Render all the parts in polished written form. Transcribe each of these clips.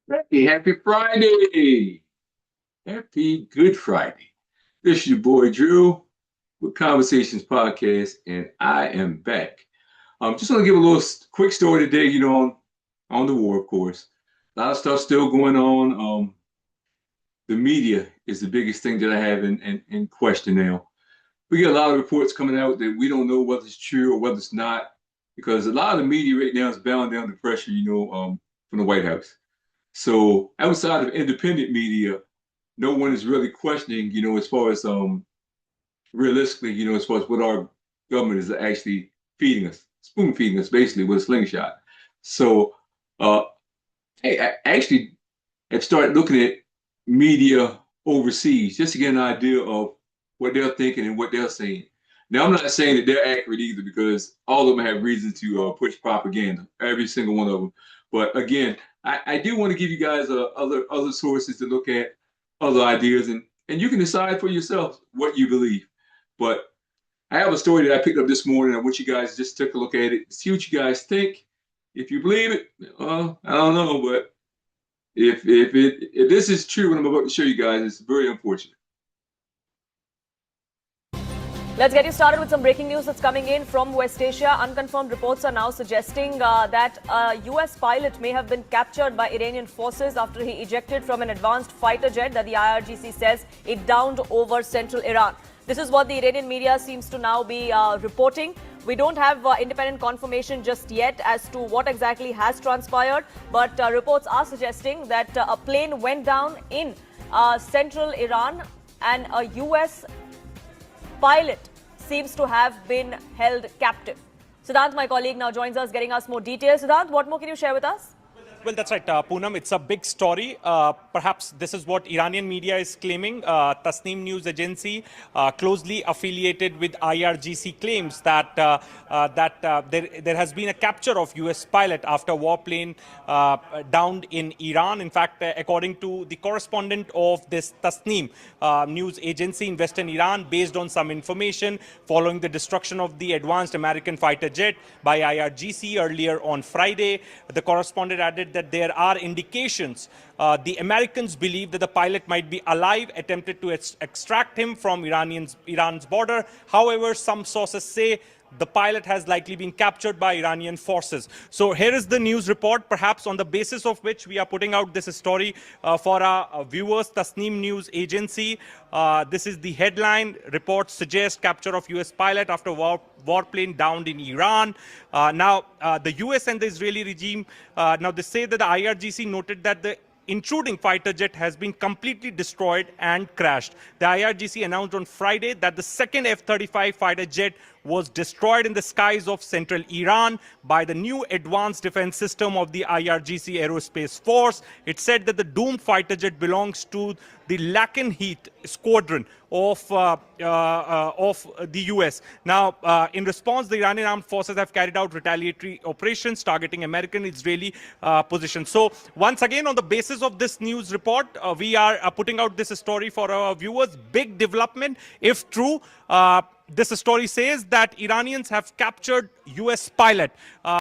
Happy Friday. Happy Good Friday. This is your boy Drew with Conversations Podcast, and I am back. Just want to give a little quick story today, on the war, of course. A lot of stuff still going on. The media is the biggest thing that I have in question now. We get a lot of reports coming out that we don't know whether it's true or whether it's not, because a lot of the media right now is bowing down to pressure, from the White House. So outside of independent media, no one is really questioning, as far as realistically, as far as what our government is actually feeding us, spoon feeding us basically with a slingshot. So uh hey, I actually have started looking at media overseas just to get an idea of what they're thinking and what they're saying. Now, I'm not saying that they're accurate either because all of them have reason to push propaganda, every single one of them. But again, I do want to give you guys other sources to look at, other ideas, and you can decide for yourself what you believe. But I have a story that I picked up this morning. I want you guys just take a look at it, see what you guys think. If you believe it, I don't know, but if this is true, what I'm about to show you guys, it's very unfortunate. Let's get you started with some breaking news that's coming in from West Asia. Unconfirmed reports are now suggesting that a US pilot may have been captured by Iranian forces after he ejected from an advanced fighter jet that the IRGC says it downed over central Iran. This is what the Iranian media seems to now be reporting. We don't have independent confirmation just yet as to what exactly has transpired, but reports are suggesting that a plane went down in central Iran and a US pilot seems to have been held captive. Siddhant, my colleague, now joins us, getting us more details. Siddhant, what more can you share with us? Well, that's right, Poonam. It's a big story. Perhaps this is what Iranian media is claiming. Tasnim News Agency, closely affiliated with IRGC, claims that there has been a capture of U.S. pilot after warplane downed in Iran. In fact, according to the correspondent of this Tasnim News Agency in Western Iran, based on some information following the destruction of the advanced American fighter jet by IRGC earlier on Friday, the correspondent added that there are indications the Americans believe that the pilot might be alive, attempted to extract him from Iran's border. However, some sources say the pilot has likely been captured by Iranian forces. So here is the news report, perhaps on the basis of which we are putting out this story for our viewers. Tasnim News Agency. This is the headline. Reports suggest capture of U.S. pilot after warplane downed in Iran. Now, the U.S. and the Israeli regime, now they say that the IRGC noted that the intruding fighter jet has been completely destroyed and crashed. The IRGC announced on Friday that the second F-35 fighter jet was destroyed in the skies of central Iran by the new advanced defense system of the IRGC Aerospace Force. It said that the doomed fighter jet belongs to the Lakenheath Squadron of the U.S. Now, in response, the Iranian armed forces have carried out retaliatory operations targeting American Israeli positions. So, once again, on the basis of this news report, we are putting out this story for our viewers. Big development, if true. This story says that Iranians have captured U.S. pilot. I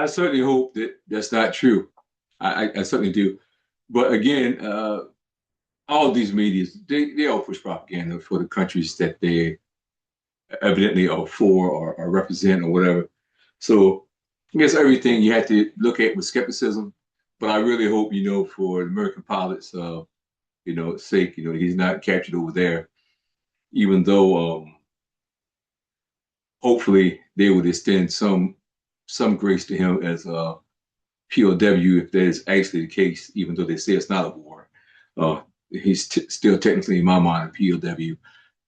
certainly hope that that's not true. I certainly do. But again, all these medias, they all push propaganda for the countries that they evidently are for or represent or whatever. So I guess everything you have to look at with skepticism. But I really hope, for the American pilots, sake, he's not captured over there, even though hopefully they would extend some grace to him as a POW if that is actually the case, even though they say it's not a war. He's still technically, in my mind, a POW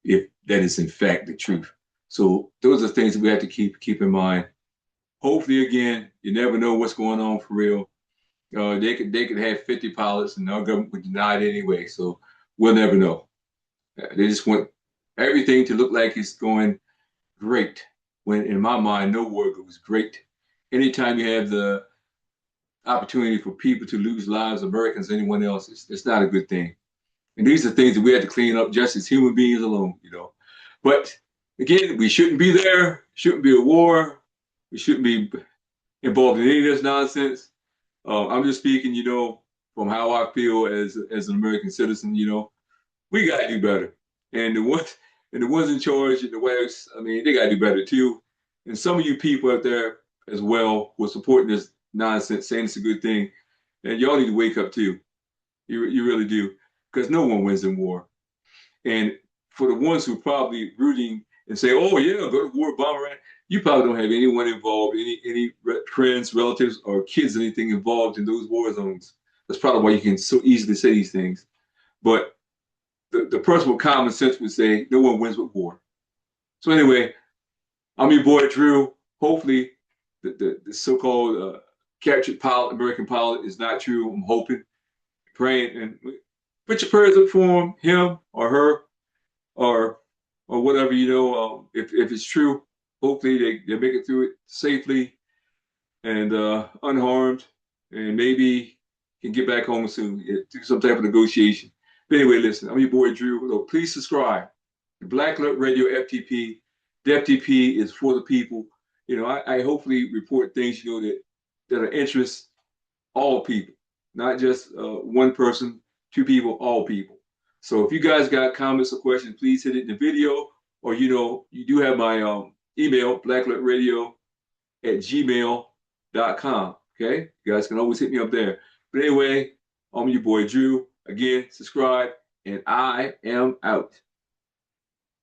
if that is in fact the truth. So those are things that we have to keep in mind. Hopefully, again, you never know what's going on for real. They could have 50 pilots and our government would deny it anyway. So we'll never know. They just want everything to look like it's going great. When in my mind, no war goes great. Anytime you have the opportunity for people to lose lives, Americans, anyone else, it's not a good thing. And these are things that we have to clean up just as human beings alone. But again, we shouldn't be there. Shouldn't be a war. We shouldn't be involved in any of this nonsense. I'm just speaking, from how I feel as an American citizen. We got to do better. And the ones in charge in the West, I mean, they got to do better too. And some of you people out there as well who are supporting this nonsense, saying it's a good thing, and y'all need to wake up too. You really do, because no one wins in war. And for the ones who are probably rooting and say, "Oh yeah, go to war, bomb Iran," you probably don't have anyone involved, any friends, relatives, or kids, anything involved in those war zones. That's probably why you can so easily say these things. But the person with common sense would say, "No one wins with war." So anyway, I'm your boy Drew. Hopefully, the so-called captured pilot, American pilot, is not true. I'm hoping, praying, and put your prayers up for him or her, or whatever, if it's true. Hopefully they make it through it safely and unharmed, and maybe can get back home soon, do some type of negotiation. But anyway, listen, I'm your boy Drew. So please subscribe to Black Alert Radio FTP. The FTP is for the people. I hopefully report things, that are interest all people, not just one person, two people, all people. So if you guys got comments or questions, please hit it in the video, or you do have my email, blackleradio@gmail.com. Okay, you guys can always hit me up there. But anyway, I'm your boy Drew. Again, subscribe, and I am out.